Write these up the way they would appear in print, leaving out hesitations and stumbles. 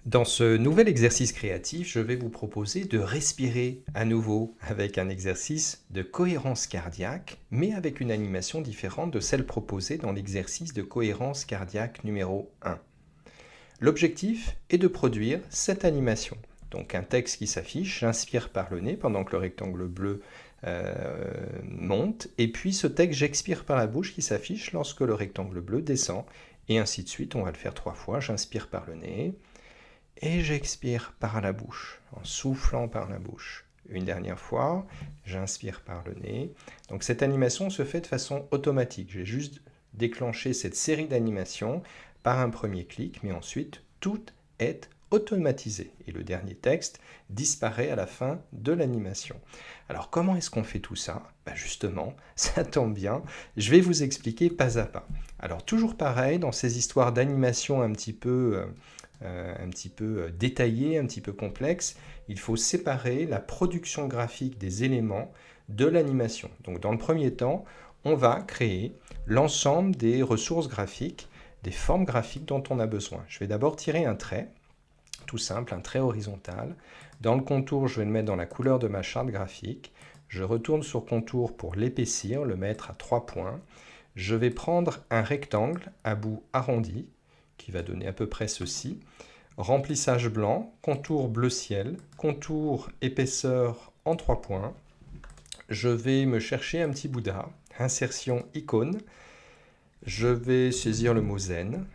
Dans ce nouvel exercice créatif, je vais vous proposer de respirer à nouveau avec un exercice de cohérence cardiaque, mais avec une animation différente de celle proposée dans l'exercice de cohérence cardiaque numéro 1. L'objectif est de produire cette animation. Donc un texte qui s'affiche, j'inspire par le nez pendant que le rectangle bleu monte, et puis ce texte, j'expire par la bouche qui s'affiche lorsque le rectangle bleu descend, et ainsi de suite. On va le faire 3 fois. J'inspire par le nez, et j'expire par la bouche, en soufflant par la bouche. Une dernière fois, j'inspire par le nez. Donc cette animation se fait de façon automatique. J'ai juste déclenché cette série d'animations par un premier clic, mais ensuite tout est automatisé. Et le dernier texte disparaît à la fin de l'animation. Alors comment est-ce qu'on fait tout ça? Justement, ça tombe bien, je vais vous expliquer pas à pas. Alors toujours pareil, dans ces histoires d'animation un petit peu détaillées, un petit peu complexes, il faut séparer la production graphique des éléments de l'animation. Donc dans le premier temps, on va créer l'ensemble des ressources graphiques, des formes graphiques dont on a besoin. Je vais d'abord tirer un trait, tout simple, un trait horizontal. Dans le contour, je vais le mettre dans la couleur de ma charte graphique. Je retourne sur contour pour l'épaissir, le mettre à 3 points. Je vais prendre un rectangle à bout arrondi, qui va donner à peu près ceci. Remplissage blanc, contour bleu ciel, contour épaisseur en 3 points. Je vais me chercher un petit Bouddha, insertion icône. Je vais saisir le mot zen.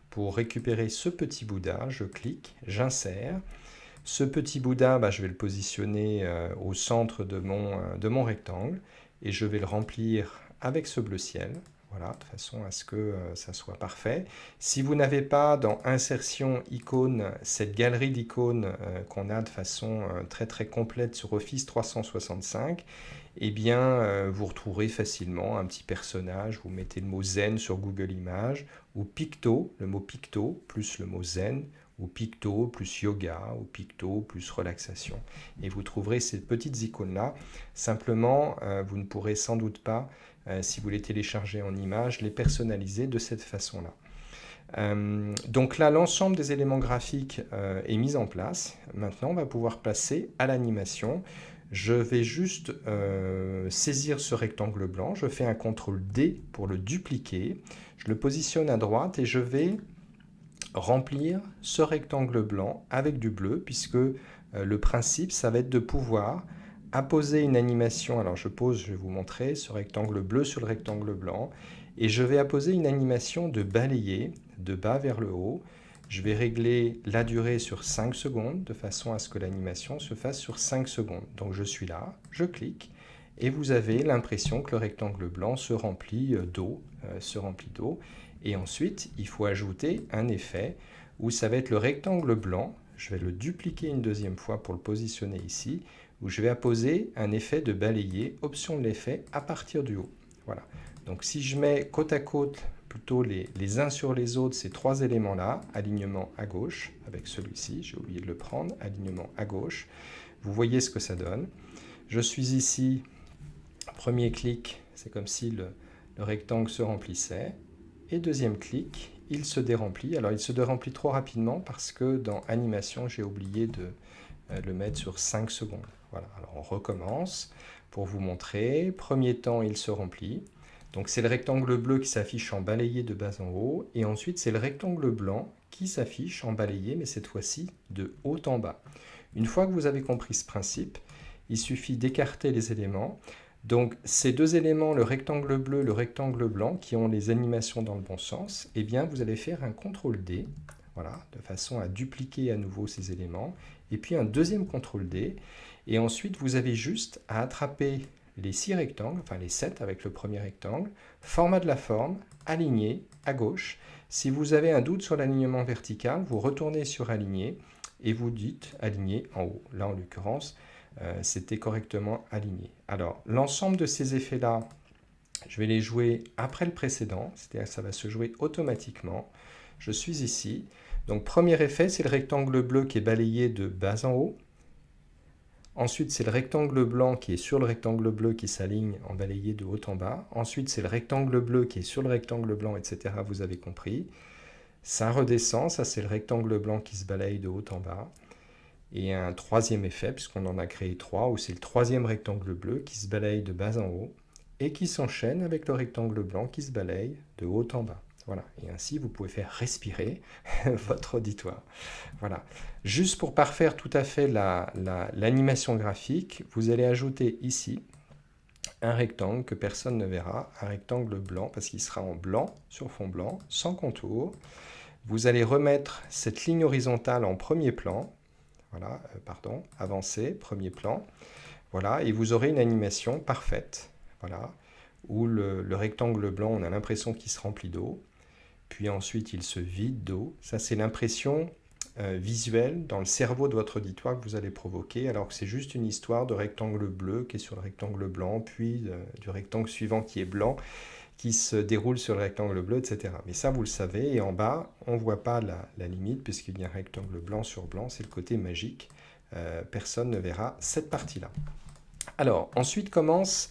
Pour récupérer ce petit Bouddha, je clique, j'insère. Ce petit Bouddha, je vais le positionner au centre de mon rectangle et je vais le remplir avec ce bleu ciel. Voilà, de façon à ce que ça soit parfait. Si vous n'avez pas dans Insertion icône cette galerie d'icônes qu'on a de façon très très complète sur Office 365, eh bien vous retrouverez facilement un petit personnage. Vous mettez le mot zen sur Google Images ou picto, le mot picto plus le mot zen, ou picto plus yoga, ou picto plus relaxation. Et vous trouverez ces petites icônes-là. Simplement, vous ne pourrez sans doute pas, si vous les téléchargez en images, les personnaliser de cette façon-là. Donc là, l'ensemble des éléments graphiques est mis en place. Maintenant, on va pouvoir passer à l'animation. Je vais juste saisir ce rectangle blanc. Je fais un CTRL D pour le dupliquer. Je le positionne à droite et je vais remplir ce rectangle blanc avec du bleu, puisque le principe, ça va être de pouvoir apposer une animation. Alors je vais vous montrer ce rectangle bleu sur le rectangle blanc, et je vais apposer une animation de balayer de bas vers le haut. Je vais régler la durée sur 5 secondes, de façon à ce que l'animation se fasse sur 5 secondes. Donc je suis là, je clique, et vous avez l'impression que le rectangle blanc se remplit d'eau, Et ensuite, il faut ajouter un effet où ça va être le rectangle blanc. Je vais le dupliquer une deuxième fois pour le positionner ici, où je vais apposer un effet de balayer, option de l'effet, à partir du haut. Voilà. Donc si je mets côte à côte, plutôt les uns sur les autres, ces trois éléments-là, alignement à gauche, avec celui-ci, j'ai oublié de le prendre, alignement à gauche, vous voyez ce que ça donne. Je suis ici, premier clic, c'est comme si le rectangle se remplissait. Et deuxième clic, il se déremplit. Alors il se déremplit trop rapidement parce que dans animation, j'ai oublié de le mettre sur 5 secondes. Voilà, alors on recommence pour vous montrer. Premier temps, il se remplit. Donc c'est le rectangle bleu qui s'affiche en balayé de bas en haut. Et ensuite, c'est le rectangle blanc qui s'affiche en balayé, mais cette fois-ci de haut en bas. Une fois que vous avez compris ce principe, il suffit d'écarter les éléments. Donc ces deux éléments, le rectangle bleu, le rectangle blanc, qui ont les animations dans le bon sens, eh bien vous allez faire un CTRL D, voilà, de façon à dupliquer à nouveau ces éléments, et puis un deuxième CTRL D, et ensuite vous avez juste à attraper les 6 rectangles, enfin les 7 avec le premier rectangle, format de la forme, aligné à gauche. Si vous avez un doute sur l'alignement vertical, vous retournez sur aligné, et vous dites aligné en haut. Là en l'occurrence, c'était correctement aligné. Alors, l'ensemble de ces effets-là, je vais les jouer après le précédent, c'est-à-dire que ça va se jouer automatiquement. Je suis ici. Donc, premier effet, c'est le rectangle bleu qui est balayé de bas en haut. Ensuite, c'est le rectangle blanc qui est sur le rectangle bleu qui s'aligne en balayé de haut en bas. Ensuite, c'est le rectangle bleu qui est sur le rectangle blanc, etc. Vous avez compris. Ça redescend, ça c'est le rectangle blanc qui se balaye de haut en bas. Et un troisième effet, puisqu'on en a créé 3, où c'est le troisième rectangle bleu qui se balaye de bas en haut et qui s'enchaîne avec le rectangle blanc qui se balaye de haut en bas. Voilà, et ainsi vous pouvez faire respirer votre auditoire. Voilà. Juste pour parfaire tout à fait l'animation graphique, vous allez ajouter ici un rectangle que personne ne verra, un rectangle blanc, parce qu'il sera en blanc, sur fond blanc, sans contour. Vous allez remettre cette ligne horizontale en premier plan, voilà, avancé, premier plan, voilà, et vous aurez une animation parfaite, voilà, où le rectangle blanc, on a l'impression qu'il se remplit d'eau, puis ensuite il se vide d'eau. Ça, c'est l'impression visuelle dans le cerveau de votre auditoire que vous allez provoquer, alors que c'est juste une histoire de rectangle bleu qui est sur le rectangle blanc, puis du rectangle suivant qui est blanc, qui se déroule sur le rectangle bleu, etc. Mais ça, vous le savez, et en bas, on ne voit pas la limite, puisqu'il y a un rectangle blanc sur blanc, c'est le côté magique. Personne ne verra cette partie-là. Alors, ensuite commence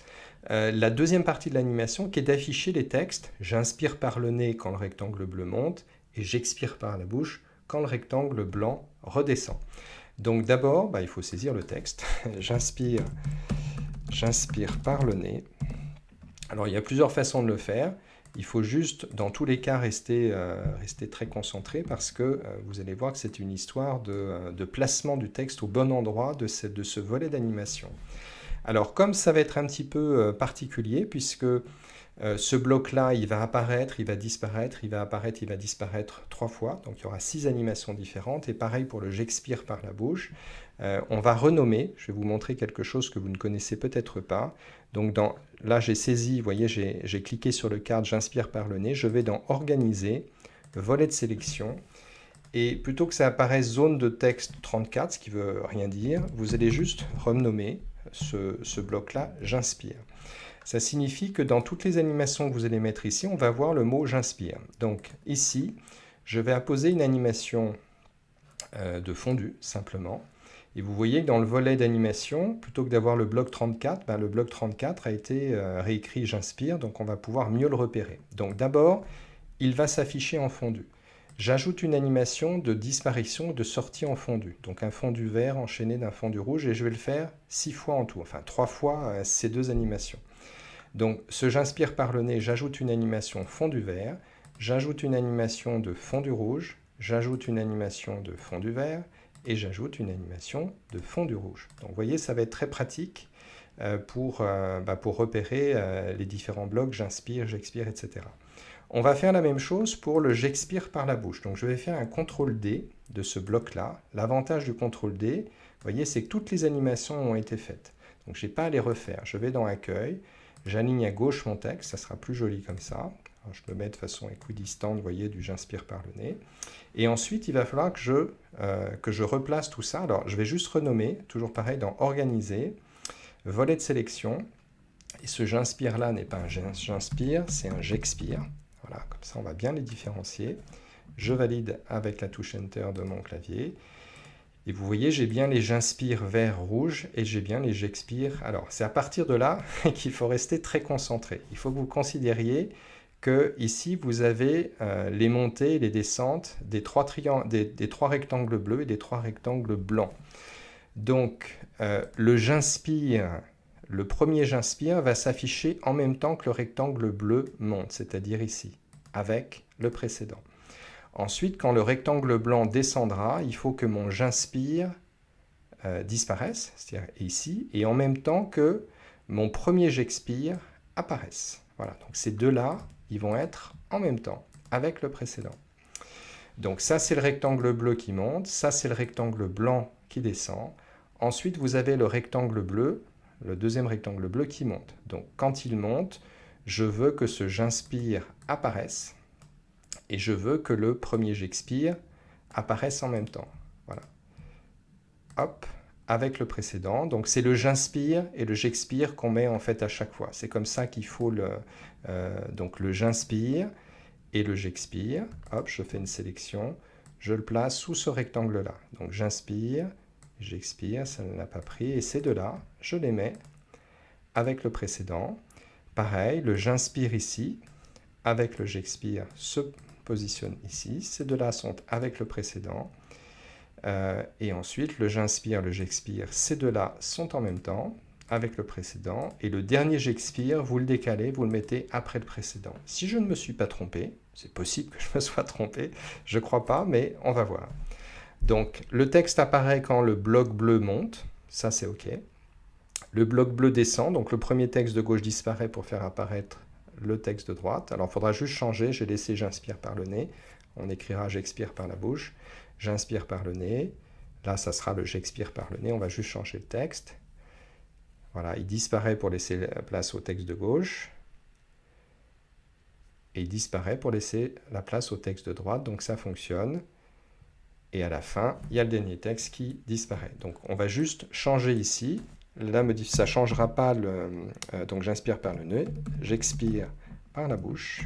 la deuxième partie de l'animation, qui est d'afficher les textes. J'inspire par le nez quand le rectangle bleu monte, et j'expire par la bouche quand le rectangle blanc redescend. Donc d'abord, il faut saisir le texte. J'inspire par le nez. Alors, il y a plusieurs façons de le faire. Il faut juste, dans tous les cas, rester très concentré parce que vous allez voir que c'est une histoire de placement du texte au bon endroit de ce volet d'animation. Alors, comme ça va être un petit peu particulier, puisque ce bloc-là, il va apparaître, il va disparaître, il va apparaître, il va disparaître 3 fois. Donc, il y aura 6 animations différentes. Et pareil pour le j'expire par la bouche. On va renommer. Je vais vous montrer quelque chose que vous ne connaissez peut-être pas. Donc, là, j'ai saisi, vous voyez, j'ai cliqué sur le cadre, j'inspire par le nez. Je vais dans Organiser, volet de sélection. Et plutôt que ça apparaisse zone de texte 34, ce qui ne veut rien dire, vous allez juste renommer ce bloc-là, j'inspire. Ça signifie que dans toutes les animations que vous allez mettre ici, on va voir le mot j'inspire. Donc ici, je vais apposer une animation de fondu, simplement. Et vous voyez que dans le volet d'animation, plutôt que d'avoir le bloc 34, le bloc 34 a été réécrit j'inspire, donc on va pouvoir mieux le repérer. Donc d'abord, il va s'afficher en fondu. J'ajoute une animation de disparition, de sortie en fondu. Donc un fondu vert enchaîné d'un fondu rouge, et je vais le faire 6 fois en tout, enfin 3 fois ces deux animations. Donc ce j'inspire par le nez, j'ajoute une animation fondu vert, j'ajoute une animation de fondu rouge, j'ajoute une animation de fondu vert, et j'ajoute une animation de fondu rouge. Donc vous voyez, ça va être très pratique pour repérer les différents blocs, j'inspire, j'expire, etc. On va faire la même chose pour le j'expire par la bouche. Donc je vais faire un CTRL-D de ce bloc-là. L'avantage du CTRL-D, vous voyez, c'est que toutes les animations ont été faites. Donc je n'ai pas à les refaire. Je vais dans Accueil, j'aligne à gauche mon texte, ça sera plus joli comme ça. Alors, je me mets de façon équidistante, vous voyez, du j'inspire par le nez. Et ensuite, il va falloir que je replace tout ça. Alors je vais juste renommer, toujours pareil, dans Organiser, volet de sélection. Et ce j'inspire là n'est pas un j'inspire, c'est un j'expire. Voilà, comme ça on va bien les différencier. Je valide avec la touche Enter de mon clavier. Et vous voyez, j'ai bien les j'inspire vert, rouge, et j'ai bien les j'expire. Alors, c'est à partir de là qu'il faut rester très concentré. Il faut que vous considériez que ici, vous avez les montées et les descentes des trois rectangles bleus et des 3 rectangles blancs. Donc, le j'inspire, le premier j'inspire va s'afficher en même temps que le rectangle bleu monte, c'est-à-dire ici, avec le précédent. Ensuite, quand le rectangle blanc descendra, il faut que mon j'inspire disparaisse, c'est-à-dire ici, et en même temps que mon premier j'expire apparaisse. Voilà, donc ces deux-là, ils vont être en même temps, avec le précédent. Donc ça, c'est le rectangle bleu qui monte, ça, c'est le rectangle blanc qui descend. Ensuite, vous avez le rectangle bleu, le deuxième rectangle bleu qui monte. Donc quand il monte, je veux que ce j'inspire apparaisse, et je veux que le premier j'expire apparaisse en même temps. Voilà. Hop, avec le précédent. Donc c'est le j'inspire et le j'expire qu'on met en fait à chaque fois. C'est comme ça qu'il faut donc le j'inspire et le j'expire. Hop, je fais une sélection. Je le place sous ce rectangle-là. Donc j'inspire, j'expire, ça ne l'a pas pris. Et ces deux-là, je les mets avec le précédent. Pareil, le j'inspire ici, avec le j'expire, positionne ici. Ces deux-là sont avec le précédent. Et ensuite, le j'inspire, le j'expire, ces deux-là sont en même temps avec le précédent. Et le dernier j'expire, vous le décalez, vous le mettez après le précédent. Si je ne me suis pas trompé, c'est possible que je me sois trompé, je ne crois pas, mais on va voir. Donc, le texte apparaît quand le bloc bleu monte, ça c'est OK. Le bloc bleu descend, donc le premier texte de gauche disparaît pour faire apparaître le texte de droite. Alors, il faudra juste changer, j'ai laissé j'inspire par le nez, on écrira j'expire par la bouche. J'inspire par le nez. Là, ça sera le j'expire par le nez. On va juste changer le texte. Voilà, il disparaît pour laisser la place au texte de gauche. Et il disparaît pour laisser la place au texte de droite. Donc ça fonctionne. Et à la fin, il y a le dernier texte qui disparaît. Donc on va juste changer ici. Là, ça ne changera pas. Donc j'inspire par le nez. J'expire par la bouche.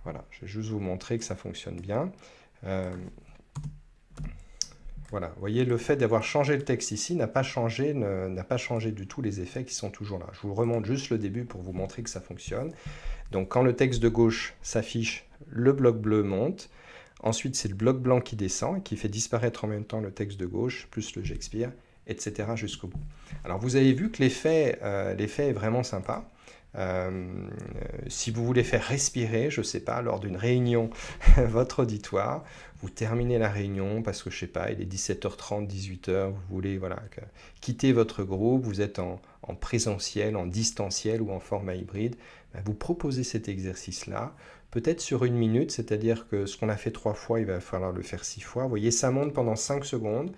Voilà, je vais juste vous montrer que ça fonctionne bien. Voilà, vous voyez, le fait d'avoir changé le texte ici n'a pas changé du tout les effets qui sont toujours là. Je vous remonte juste le début pour vous montrer que ça fonctionne. Donc quand le texte de gauche s'affiche, le bloc bleu monte. Ensuite, c'est le bloc blanc qui descend et qui fait disparaître en même temps le texte de gauche, plus le j'expire, etc. jusqu'au bout. Alors vous avez vu que l'effet est vraiment sympa. Si vous voulez faire respirer, je ne sais pas, lors d'une réunion, votre auditoire, vous terminez la réunion parce que, je ne sais pas, il est 17h30, 18h, vous voulez quitter votre groupe, vous êtes en présentiel, en distanciel ou en format hybride, vous proposez cet exercice-là, peut-être sur 1 minute, c'est-à-dire que ce qu'on a fait 3 fois, il va falloir le faire 6 fois. Vous voyez, ça monte pendant 5 secondes.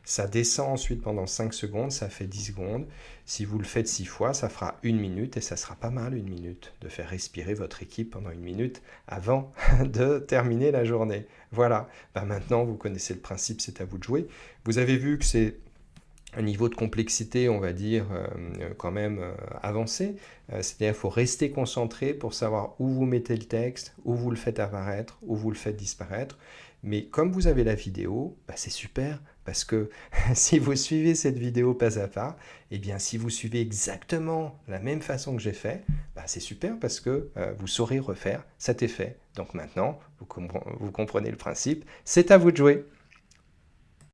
Ça descend ensuite pendant 5 secondes, ça fait 10 secondes. Si vous le faites 6 fois, ça fera 1 minute et ça sera pas mal 1 minute de faire respirer votre équipe pendant 1 minute avant de terminer la journée. Voilà, maintenant vous connaissez le principe, c'est à vous de jouer. Vous avez vu que c'est un niveau de complexité, on va dire, quand même avancé. C'est-à-dire qu'il faut rester concentré pour savoir où vous mettez le texte, où vous le faites apparaître, où vous le faites disparaître. Mais comme vous avez la vidéo, c'est super, parce que si vous suivez cette vidéo pas à pas, et bien si vous suivez exactement la même façon que j'ai fait, c'est super parce que vous saurez refaire cet effet. Donc maintenant, vous comprenez le principe, c'est à vous de jouer.